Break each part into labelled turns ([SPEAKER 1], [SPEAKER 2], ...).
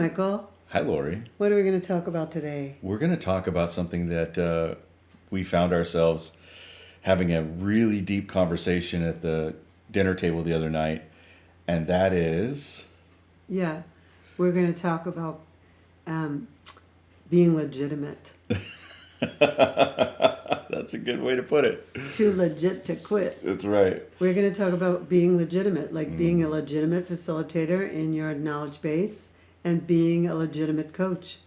[SPEAKER 1] Michael.
[SPEAKER 2] Hi, Lori.
[SPEAKER 1] What are we going to talk about today?
[SPEAKER 2] We're going to talk about something that we found ourselves having a really deep conversation at the dinner table the other night, and that is...
[SPEAKER 1] Yeah, we're going to talk about being legitimate.
[SPEAKER 2] That's a good way to put it.
[SPEAKER 1] Too legit to quit.
[SPEAKER 2] That's right.
[SPEAKER 1] We're going to talk about being legitimate, like being a legitimate facilitator in your knowledge base and being a legitimate coach.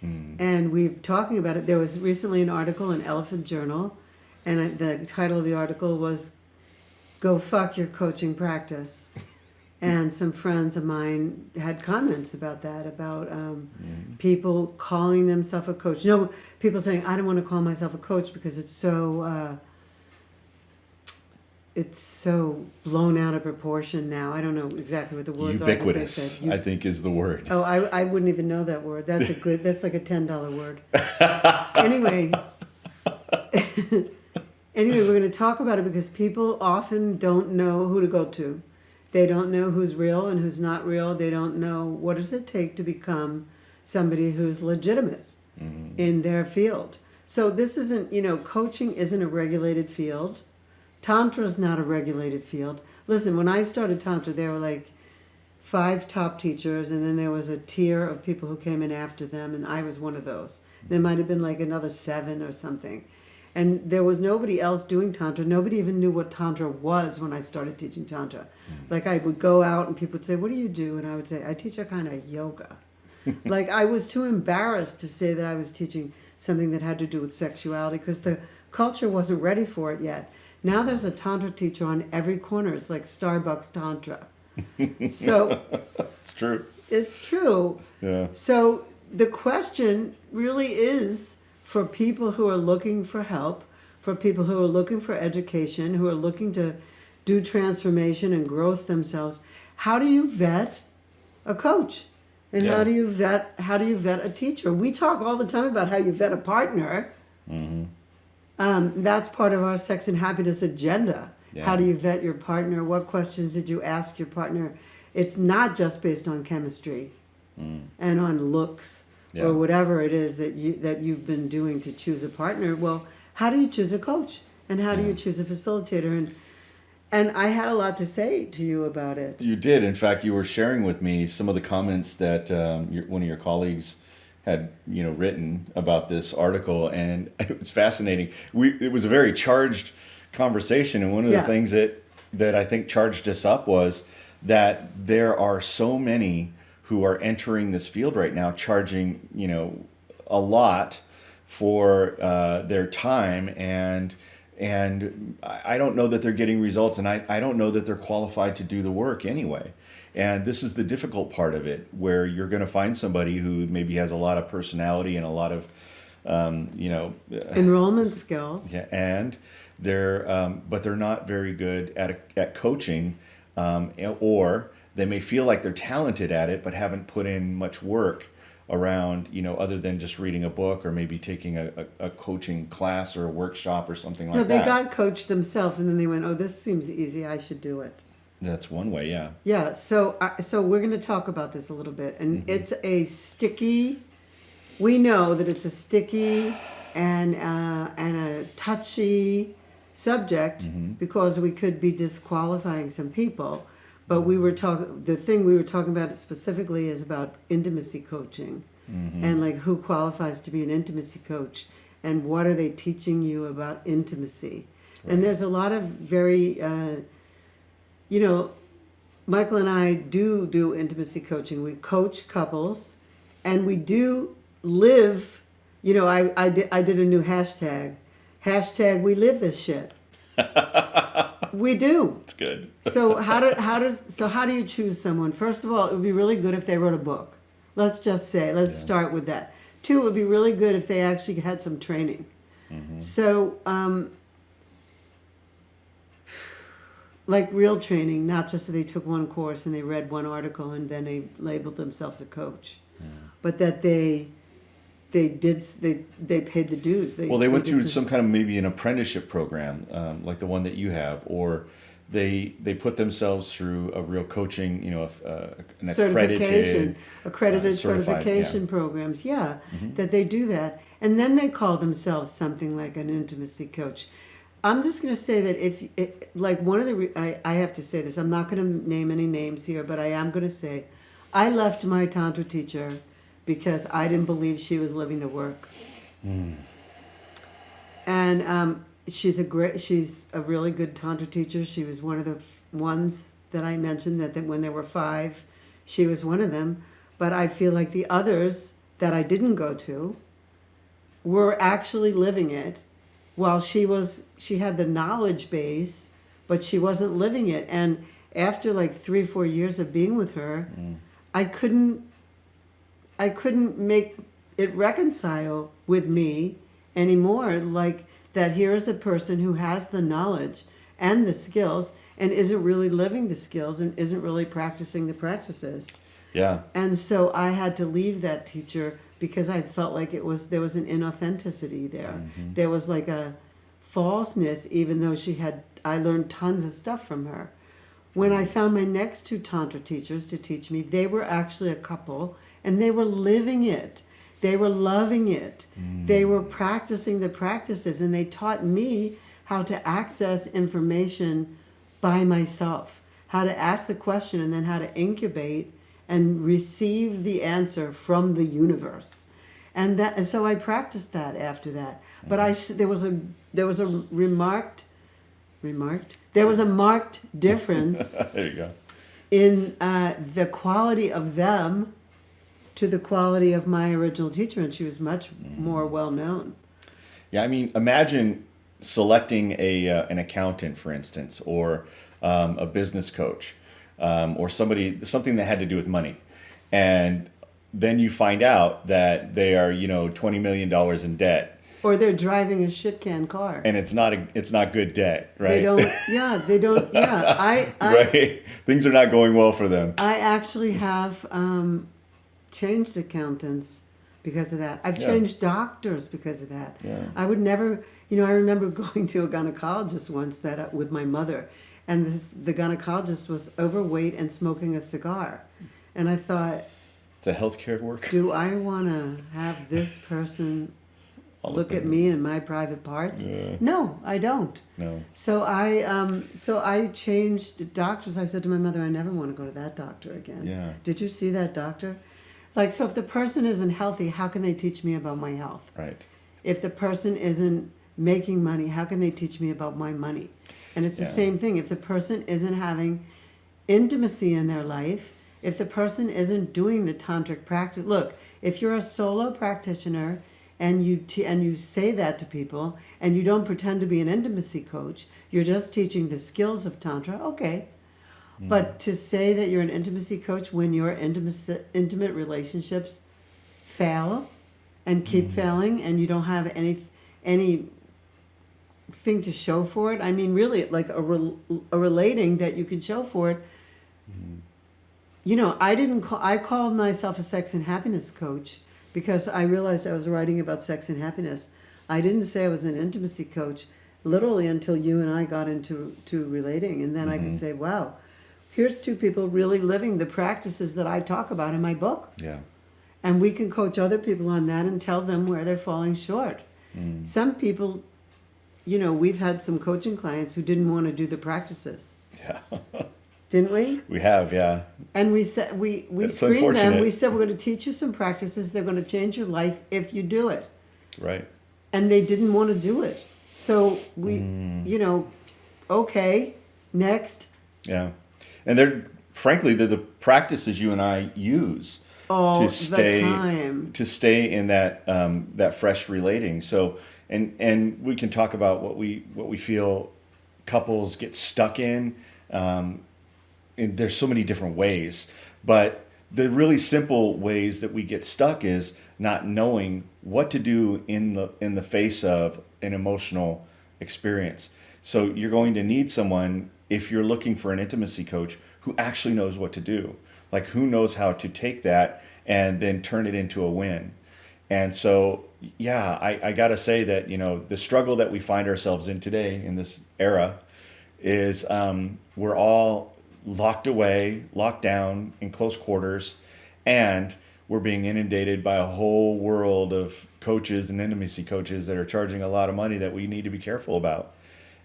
[SPEAKER 1] And we're talking about it. There was recently an article in Elephant Journal, and the title of the article was "Go Fuck Your Coaching Practice." And some friends of mine had comments about that, about people calling themselves a coach. You know, people saying, I don't want to call myself a coach because it's so blown out of proportion now. I don't know exactly what the words
[SPEAKER 2] Ubiquitous,
[SPEAKER 1] are.
[SPEAKER 2] I think, is the word.
[SPEAKER 1] Oh, I wouldn't even know that word. That's that's like a $10 word. Anyway, we're going to talk about it because people often don't know who to go to. They don't know who's real and who's not real. They don't know what does it take to become somebody who's legitimate in their field. So this isn't, coaching isn't a regulated field. Tantra is not a regulated field. Listen, when I started Tantra, there were like 5 top teachers, and then there was a tier of people who came in after them, and I was one of those. There might have been like another 7 or something. And there was nobody else doing Tantra. Nobody even knew what Tantra was when I started teaching Tantra. Like I would go out and people would say, what do you do? And I would say, I teach a kind of yoga. Like I was too embarrassed to say that I was teaching something that had to do with sexuality because the culture wasn't ready for it yet. Now there's a Tantra teacher on every corner. It's like Starbucks Tantra. So
[SPEAKER 2] It's true.
[SPEAKER 1] it's true.
[SPEAKER 2] Yeah.
[SPEAKER 1] So the question really is for people who are looking for help, for people who are looking for education, who are looking to do transformation and growth themselves, how do you vet a coach? And
[SPEAKER 2] Yeah.
[SPEAKER 1] how do you vet a teacher? We talk all the time about how you vet a partner. That's part of our sex and happiness agenda.
[SPEAKER 2] Yeah.
[SPEAKER 1] How do you vet your partner? What questions did you ask your partner? It's not just based on chemistry and on looks or whatever it is that you've been doing to choose a partner. Well, how do you choose a coach? And how do you choose a facilitator? And I had a lot to say to you about it.
[SPEAKER 2] You did. In fact, you were sharing with me some of the comments that one of your colleagues had, written about this article, and it was fascinating. It was a very charged conversation, and one of the things that I think charged us up was that there are so many who are entering this field right now, charging, a lot for their time, and I don't know that they're getting results, and I don't know that they're qualified to do the work anyway. And this is the difficult part of it, where you're going to find somebody who maybe has a lot of personality and a lot of,
[SPEAKER 1] enrollment skills.
[SPEAKER 2] Yeah, and but they're not very good at coaching, or they may feel like they're talented at it, but haven't put in much work around, other than just reading a book or maybe taking a coaching class or a workshop or something like that.
[SPEAKER 1] No, they got coached themselves, and then they went, "Oh, this seems easy. I should do it."
[SPEAKER 2] That's one way, yeah.
[SPEAKER 1] Yeah. So we're going to talk about this a little bit, and it's a sticky. We know that it's a sticky and a touchy subject because we could be disqualifying some people. But the thing we were talking about it specifically is about intimacy coaching and like who qualifies to be an intimacy coach and what are they teaching you about intimacy. Right. And there's a lot of very, Michael and I do intimacy coaching. We coach couples and we do live, I did a new hashtag we live this shit. We do.
[SPEAKER 2] It's good.
[SPEAKER 1] So how do you choose someone? First of all, it would be really good if they wrote a book. Let's start with that. 2, it would be really good if they actually had some training. So, like real training, not just that they took one course and they read one article and then they labeled themselves a coach, but that they paid the dues.
[SPEAKER 2] They went through some kind of maybe an apprenticeship program, like the one that you have, or they put themselves through a real coaching, an
[SPEAKER 1] Certification, accredited
[SPEAKER 2] certified,
[SPEAKER 1] certification
[SPEAKER 2] yeah.
[SPEAKER 1] programs, that they do that. And then they call themselves something like an intimacy coach. I'm just going to say that like one of I have to say this, I'm not going to name any names here, but I am going to say, I left my Tantra teacher because I didn't believe she was living the work. And she's a really good Tantra teacher. She was one of the ones that I mentioned that when there were 5, she was one of them. But I feel like the others that I didn't go to were actually living it, while she had the knowledge base, but she wasn't living it. And after like 3-4 years of being with her, I couldn't make it reconcile with me anymore. Like that here is a person who has the knowledge and the skills and isn't really living the skills and isn't really practicing the practices.
[SPEAKER 2] Yeah.
[SPEAKER 1] And so I had to leave that teacher because I felt like there was an inauthenticity there. There was like a falseness, even though I learned tons of stuff from her. When I found my next 2 Tantra teachers to teach me, they were actually a couple and they were living it. They were loving it. They were practicing the practices and they taught me how to access information by myself, how to ask the question and then how to incubate and receive the answer from the universe. And so I practiced that after that. But there was a marked difference
[SPEAKER 2] There you go.
[SPEAKER 1] in the quality of them to the quality of my original teacher, and she was much more well known.
[SPEAKER 2] Yeah, I mean, imagine selecting an accountant, for instance, or a business coach, or something that had to do with money, and then you find out that they are, $20 million in debt,
[SPEAKER 1] or they're driving a shit can car,
[SPEAKER 2] and it's not good debt, right?
[SPEAKER 1] They don't. I
[SPEAKER 2] right. Things are not going well for them.
[SPEAKER 1] I actually have changed accountants because of that. I've changed doctors because of that.
[SPEAKER 2] Yeah.
[SPEAKER 1] I would never, I remember going to a gynecologist once with my mother, and the gynecologist was overweight and smoking a cigar. And I thought,
[SPEAKER 2] it's a healthcare worker.
[SPEAKER 1] do I want to have this person look at me and my private parts?
[SPEAKER 2] Yeah.
[SPEAKER 1] No, I don't.
[SPEAKER 2] No.
[SPEAKER 1] So I changed doctors. I said to my mother, I never want to go to that doctor again.
[SPEAKER 2] Yeah.
[SPEAKER 1] Did you see that doctor? Like, so if the person isn't healthy, how can they teach me about my health?
[SPEAKER 2] Right.
[SPEAKER 1] If the person isn't making money, how can they teach me about my money? And it's the same thing. If the person isn't having intimacy in their life, if the person isn't doing the tantric practice, look, if you're a solo practitioner and you say that to people and you don't pretend to be an intimacy coach, you're just teaching the skills of tantra, okay. But to say that you're an intimacy coach when your intimate relationships fail and keep failing and you don't have any thing to show for it, I mean, really, like a relating that you can show for it. I called myself a sex and happiness coach because I realized I was writing about sex and happiness. I didn't say I was an intimacy coach literally until you and I got into relating. And then I could say, wow, here's 2 people really living the practices that I talk about in my book.
[SPEAKER 2] Yeah.
[SPEAKER 1] And we can coach other people on that and tell them where they're falling short. Some people, we've had some coaching clients who didn't want to do the practices.
[SPEAKER 2] Yeah.
[SPEAKER 1] Didn't we?
[SPEAKER 2] We have, yeah.
[SPEAKER 1] And we said we screened them. We said, we're going to teach you some practices. They're going to change your life if you do it.
[SPEAKER 2] Right.
[SPEAKER 1] And they didn't want to do it. So we, okay, next.
[SPEAKER 2] Yeah. And they're the practices you and I use
[SPEAKER 1] All
[SPEAKER 2] to stay
[SPEAKER 1] the time.
[SPEAKER 2] to stay in that fresh relating. So and we can talk about what we feel couples get stuck in. And there's so many different ways, but the really simple ways that we get stuck is not knowing what to do in the face of an emotional experience. So you're going to need someone, if you're looking for an intimacy coach, who actually knows what to do, like who knows how to take that and then turn it into a win. And so, I gotta say that, the struggle that we find ourselves in today in this era is we're all locked away, locked down in close quarters, and we're being inundated by a whole world of coaches and intimacy coaches that are charging a lot of money that we need to be careful about.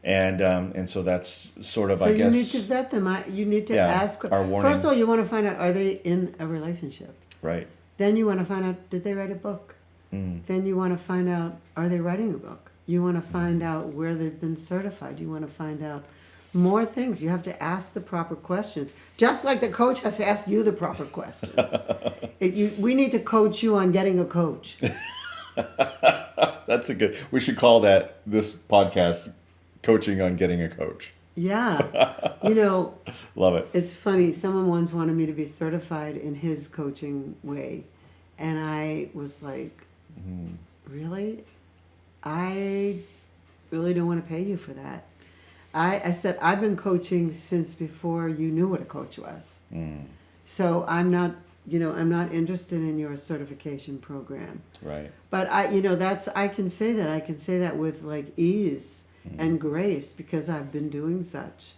[SPEAKER 2] And so that's sort of,
[SPEAKER 1] So
[SPEAKER 2] I
[SPEAKER 1] you
[SPEAKER 2] guess,
[SPEAKER 1] need to vet them. You need to
[SPEAKER 2] yeah,
[SPEAKER 1] ask.
[SPEAKER 2] our warning.
[SPEAKER 1] First of all, you want to find out, are they in a relationship?
[SPEAKER 2] Right.
[SPEAKER 1] Then you want to find out, did they write a book? Then you want to find out, are they writing a book? You want to find out where they've been certified. You want to find out more things. You have to ask the proper questions. Just like the coach has to ask you the proper questions. We need to coach you on getting a coach.
[SPEAKER 2] That's a good. We should call this podcast "Coaching on Getting a Coach."
[SPEAKER 1] Yeah.
[SPEAKER 2] Love it.
[SPEAKER 1] It's funny. Someone once wanted me to be certified in his coaching way. And I was like, really? I really don't want to pay you for that. I said, I've been coaching since before you knew what a coach was. So I'm not interested in your certification program.
[SPEAKER 2] Right.
[SPEAKER 1] But I can say that. I can say that with like ease and grace because I've been doing such.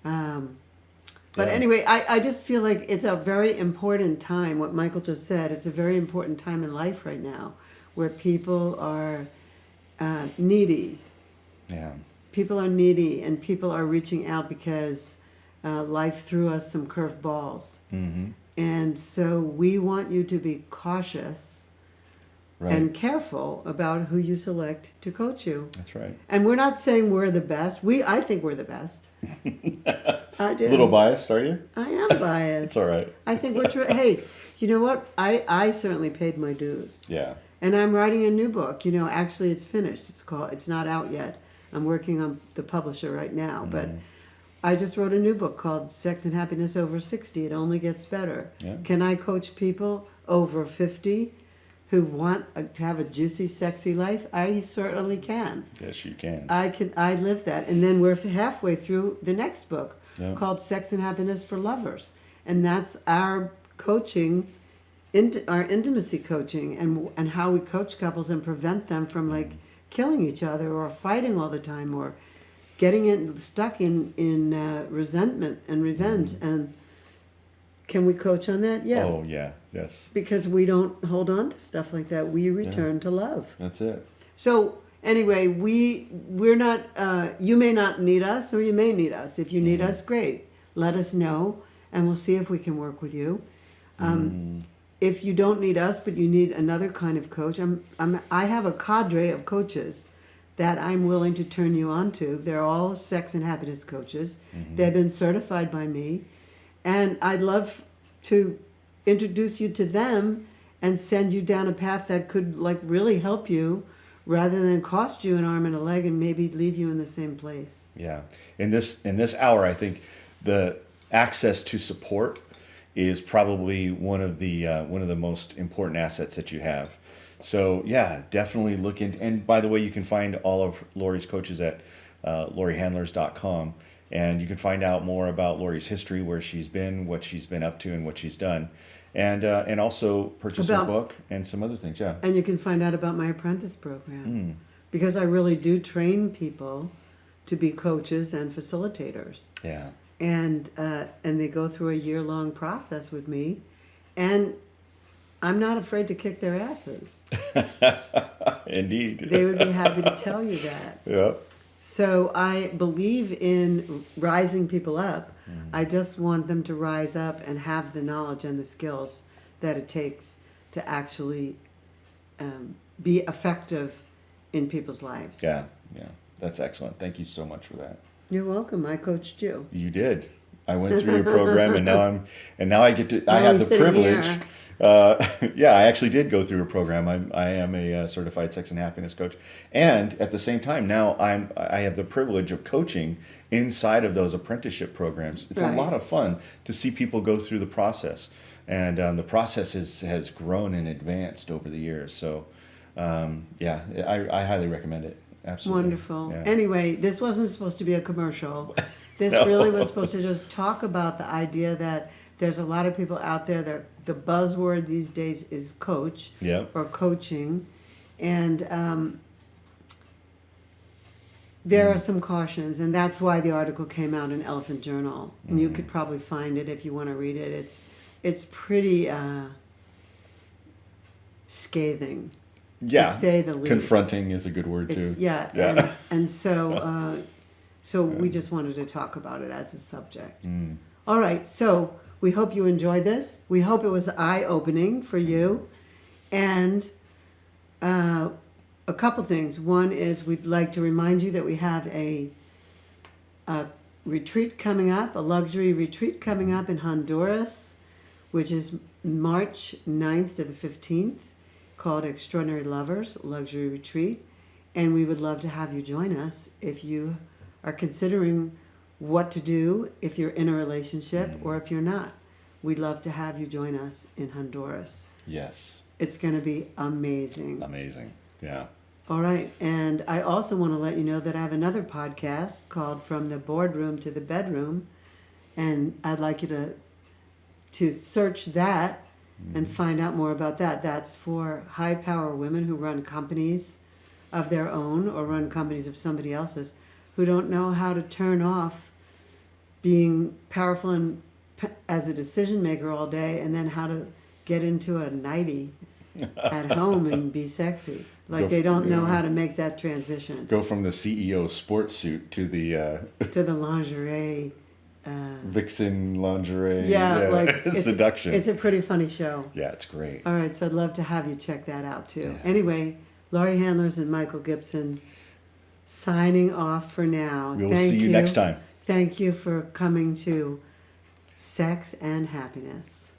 [SPEAKER 1] But
[SPEAKER 2] Yeah.
[SPEAKER 1] anyway, I just feel like it's a very important time, what Michael just said, it's a very important time in life right now where people are needy.
[SPEAKER 2] Yeah.
[SPEAKER 1] People are needy and people are reaching out because life threw us some curved balls. And so we want you to be cautious
[SPEAKER 2] Right.
[SPEAKER 1] and careful about who you select to coach you.
[SPEAKER 2] That's right.
[SPEAKER 1] And we're not saying we're the best. I think we're the best. I do.
[SPEAKER 2] A little biased, are you?
[SPEAKER 1] I am biased.
[SPEAKER 2] It's all right.
[SPEAKER 1] I think we're hey, you know what? I certainly paid my dues.
[SPEAKER 2] Yeah.
[SPEAKER 1] And I'm writing a new book. Actually it's finished. It's not out yet. I'm working on the publisher right now, but I just wrote a new book called Sex and Happiness Over 60. It only gets better.
[SPEAKER 2] Yeah.
[SPEAKER 1] Can I coach people over 50 who want to have a juicy, sexy life? I certainly can.
[SPEAKER 2] Yes, you can.
[SPEAKER 1] I live that. And then we're halfway through the next book
[SPEAKER 2] Yeah.
[SPEAKER 1] called Sex and Happiness for Lovers. And that's our coaching, our intimacy coaching and how we coach couples and prevent them from like killing each other or fighting all the time or getting stuck in resentment and revenge. And can we coach on that? Yeah.
[SPEAKER 2] Oh, yeah. Yes.
[SPEAKER 1] Because we don't hold on to stuff like that. We return to love.
[SPEAKER 2] That's it.
[SPEAKER 1] So anyway, we're not. You may not need us, or you may need us. If you need us, great. Let us know, and we'll see if we can work with you. If you don't need us, but you need another kind of coach, I have a cadre of coaches that I'm willing to turn you on to. They're all sex and happiness coaches. They've been certified by me, and I'd love to introduce you to them and send you down a path that could like really help you rather than cost you an arm and a leg and maybe leave you in the same place.
[SPEAKER 2] Yeah. In this hour, I think the access to support is probably one of the most important assets that you have. So yeah, definitely look into. And by the way, you can find all of Lori's coaches at lorihandlers.com, and you can find out more about Lori's history, where she's been, what she's been up to, and what she's done, and also purchase her book and some other things. Yeah.
[SPEAKER 1] And you can find out about my apprentice program because I really do train people to be coaches and facilitators.
[SPEAKER 2] Yeah.
[SPEAKER 1] And they go through a year-long process with me, and I'm not afraid to kick their asses.
[SPEAKER 2] Indeed.
[SPEAKER 1] They would be happy to tell you that.
[SPEAKER 2] Yeah.
[SPEAKER 1] So I believe in rising people up. I just want them to rise up and have the knowledge and the skills that it takes to actually be effective in people's lives.
[SPEAKER 2] Yeah. Yeah. That's excellent. Thank you so much for that.
[SPEAKER 1] You're welcome. I coached you.
[SPEAKER 2] You did. I went through your program, and now I get to. I have the
[SPEAKER 1] sitting
[SPEAKER 2] privilege.
[SPEAKER 1] here.
[SPEAKER 2] Yeah, I actually did go through a program. I am a certified sex and happiness coach, and at the same time, now I have the privilege of coaching inside of those apprenticeship programs. It's
[SPEAKER 1] Right.
[SPEAKER 2] a lot of fun to see people go through the process, and the process has grown and advanced over the years. So, yeah, I highly recommend it. Absolutely.
[SPEAKER 1] Wonderful.
[SPEAKER 2] Yeah.
[SPEAKER 1] Anyway, this wasn't supposed to be a commercial. This
[SPEAKER 2] No.
[SPEAKER 1] really was supposed to just talk about the idea that there's a lot of people out there that the buzzword these days is coach
[SPEAKER 2] Yep.
[SPEAKER 1] or coaching. And there are some cautions, and that's why the article came out in Elephant Journal. And you could probably find it if you want to read it. It's pretty scathing,
[SPEAKER 2] Yeah.
[SPEAKER 1] to say the least.
[SPEAKER 2] Confronting is a good word too.
[SPEAKER 1] Yeah,
[SPEAKER 2] Yeah.
[SPEAKER 1] and so we just wanted to talk about it as a subject. All right, so we hope you enjoyed this. We hope it was eye-opening for you. And a couple things. One is we'd like to remind you that we have a retreat coming up, a luxury retreat coming up in Honduras, which is March 9th to the 15th, called Extraordinary Lovers Luxury Retreat. And we would love to have you join us if you are considering what to do if you're in a relationship or if you're not. We'd love to have you join us in Honduras.
[SPEAKER 2] Yes.
[SPEAKER 1] It's going to be amazing.
[SPEAKER 2] Amazing. Yeah.
[SPEAKER 1] All right. And I also want to let you know that I have another podcast called From the Boardroom to the Bedroom. And I'd like you to search that and find out more about that. That's for high power women who run companies of their own or run companies of somebody else's, who don't know how to turn off being powerful and as a decision maker all day, and then how to get into a nightie at home and be sexy. Like they don't know how to make that transition.
[SPEAKER 2] Go from the CEO sports suit to the
[SPEAKER 1] To the lingerie.
[SPEAKER 2] vixen lingerie.
[SPEAKER 1] Like
[SPEAKER 2] seduction.
[SPEAKER 1] It's a pretty funny show.
[SPEAKER 2] Yeah, it's great.
[SPEAKER 1] All right, so I'd love to have you check that out too.
[SPEAKER 2] Yeah.
[SPEAKER 1] Anyway, Laurie Handlers and Michael Gibson signing off for now.
[SPEAKER 2] We will see you next time.
[SPEAKER 1] Thank you for coming to Sex and Happiness.